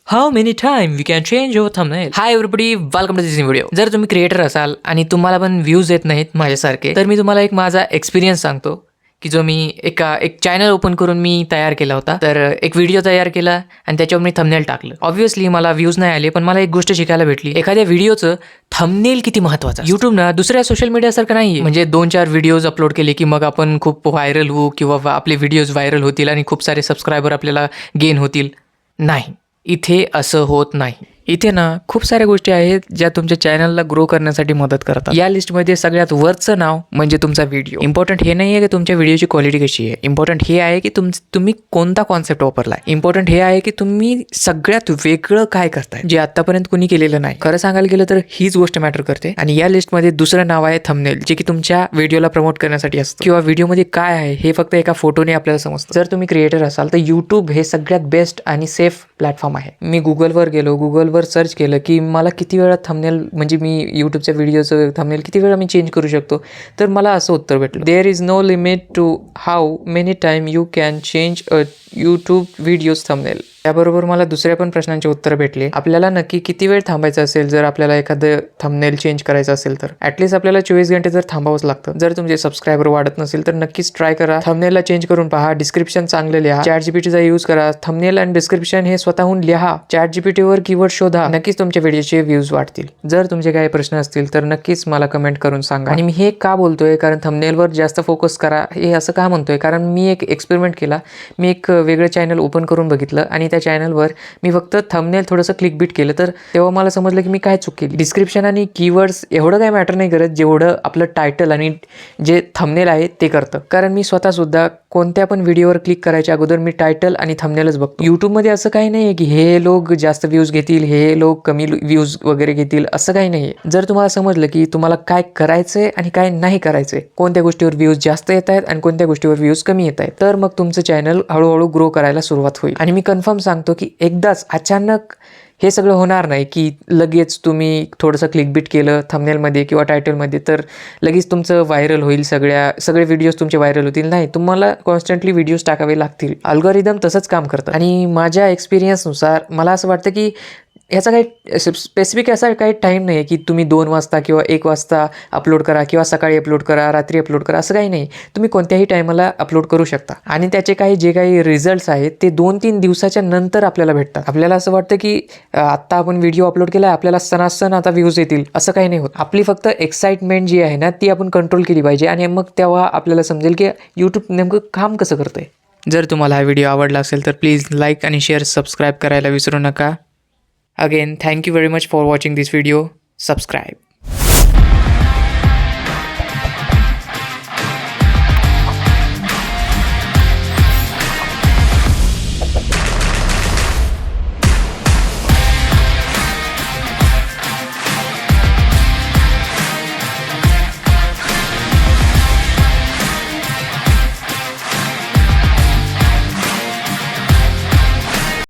How many time we can change your thumbnail? Hi everybody, welcome to this new video. जर तुम्ही creator असाल आणि तुम्हाला पण व्ह्यूज येत नाहीत माझ्यासारखे, तर मी तुम्हाला एक माझा एक्सपिरियन्स सांगतो की जो मी एक चॅनल ओपन करून मी तयार केला होता. तर एक व्हिडिओ तयार केला आणि त्याच्यावर मी थंबनेल टाकलं. ऑब्व्हियसली मला व्ह्यूज नाही आले, पण मला एक गोष्ट शिकायला भेटली. एखाद्या व्हिडिओचं थंबनेल किती महत्त्वाचं. YouTube ना दुसऱ्या सोशल मीडियासारखं नाही म्हणजे 2-4 व्हिडिओज अपलोड केले की मग आपण खूप व्हायरल होऊ किंवा आपले व्हिडिओज व्हायरल होतील आणि खूप सारे सबस्क्रायबर आपल्याला गेन होतील. नाही, इथे असं होत नाही. इथे ना खूप साऱ्या गोष्टी आहेत ज्या तुमच्या चॅनलला ग्रो करण्यासाठी मदत करतात. या लिस्टमध्ये सगळ्यात वरचं नाव म्हणजे तुमचा व्हिडिओ. इम्पॉर्टंट हे नाही आहे की तुमच्या व्हिडिओची क्वालिटी कशी आहे. इम्पॉर्टंट हे आहे की तुम्ही कोणता कॉन्सेप्ट वापरलाय. इम्पॉर्टंट हे आहे की तुम्ही सगळ्यात वेगळं काय करताय जे आतापर्यंत कुणी केलेलं नाही. खरं सांगायला गेलं तर हीच गोष्ट मॅटर करते. आणि या लिस्टमध्ये दुसरं नाव आहे थंबनेल, जे की तुमच्या व्हिडिओला प्रमोट करण्यासाठी असतं किंवा व्हिडिओमध्ये काय आहे हे फक्त एका फोटोने आपल्याला समजतं. जर तुम्ही क्रिएटर असाल तर यूट्यूब हे सगळ्यात बेस्ट आणि सेफ प्लॅटफॉर्म आहे. मी गुगलवर गेलो, गुगलवर सर्च केलं की मला किती वेळा थंबनेल म्हणजे मी यूट्यूबच्या व्हिडिओचं थंबनेल किती वेळा मी चेंज करू शकतो. तर मला असं उत्तर भेटलं, there is no limit to how many time you can change a YouTube videos thumbnail. त्याबरोबर मला दुसऱ्या पण प्रश्नांचे उत्तर भेटले. आपल्याला नक्की किती वेळ थांबायचं असेल जर आपल्याला एखादं थंबनेल चेंज करायचं असेल तर ॲटलीस्ट आपल्याला 24 घंटे जर थांबावंच लागतं. जर तुमचे सबस्क्रायबर वाढत नसेल तर नक्कीच ट्राय करा. थंबनेलला चेंज करून पहा, डिस्क्रिप्शन चांगलं लिहा, ChatGPTचा यूज करा. थंबनेल आणि डिस्क्रिप्शन हे स्वतःहून लिहा, ChatGPTवर कीवर्ड शोधा. नक्कीच तुमच्या व्हिडिओचे व्ह्यूज वाढतील. जर तुमचे काही प्रश्न असतील तर नक्कीच मला कमेंट करून सांगा. आणि मी हे का बोलतोय, कारण थंबनेलवर जास्त फोकस करा हे असं का म्हणतोय, कारण मी एक एक्सपेरिमेंट केला. मी एक वेगळं चॅनल ओपन करून बघितलं आणि त्या चॅनलवर मी फक्त थंबनेल थोडंसं क्लिक बीट केलं. तर तेव्हा मला समजलं की मी काय चूक केली. डिस्क्रिप्शन आणि कीवर्ड्स एवढं काय मॅटर नाही करत जेवढं आपलं टायटल आणि जे थंबनेल आहे ते करतं. कारण मी स्वतःसुद्धा कोणत्या पण व्हिडिओवर क्लिक करायच्या अगोदर मी टायटल आणि थंबनेलच बघतो. यूट्यूबमध्ये असं काही नाही आहे की हे लोक जास्त व्ह्यूज घेतील, हे लोक कमी व्ह्यूज वगैरे घेतील, असं काही नाही आहे. जर तुम्हाला समजलं की तुम्हाला काय करायचंय आणि काय नाही करायचंय, कोणत्या गोष्टीवर व्ह्यूज जास्त येत आहेत आणि कोणत्या गोष्टीवर व्ह्यूज कमी येत आहेत, तर मग तुमचं चॅनल हळूहळू ग्रो करायला सुरुवात होईल. आणि मी कन्फर्म सांगतो की एकदाच अचानक हे सगळं होणार नाही की लगेच तुम्ही थोडंसं क्लिकबिट केलं थंबनेलमध्ये किंवा टायटलमध्ये तर लगेच तुमचं व्हायरल होईल, सगळे व्हिडिओज तुमचे व्हायरल होतील. नाही, तुम्हाला कॉन्स्टंटली व्हिडिओज टाकावे लागतील. अल्गोरिदम तसंच काम करतं. आणि माझ्या एक्सपिरियन्सनुसार मला असं वाटतं की ह्याचा काही स्पेसिफिक असा काही टाईम नाही आहे की तुम्ही 2 वाजता किंवा 1 वाजता अपलोड करा किंवा सकाळी अपलोड करा, रात्री अपलोड करा, असं काही नाही. तुम्ही कोणत्याही टायमाला अपलोड करू शकता. आणि त्याचे जे काही रिझल्ट्स आहेत ते 2-3 दिवसाच्या नंतर आपल्याला भेटतात. आपल्याला असं वाटतं की आत्ता आपण व्हिडिओ अपलोड केला आहे, आपल्याला सणासण आता व्ह्यूज येतील, असं काही नाही होत. आपली फक्त एक्साइटमेंट जी आहे ना ती आपण कंट्रोल केली पाहिजे आणि मग तेव्हा आपल्याला समजेल की यूट्यूब नेमकं काम कसं करतंय. जर तुम्हाला हा व्हिडिओ आवडला असेल तर प्लीज लाईक आणि शेअर, सबस्क्राईब करायला विसरू नका. Again, thank you very much for watching this video. Subscribe.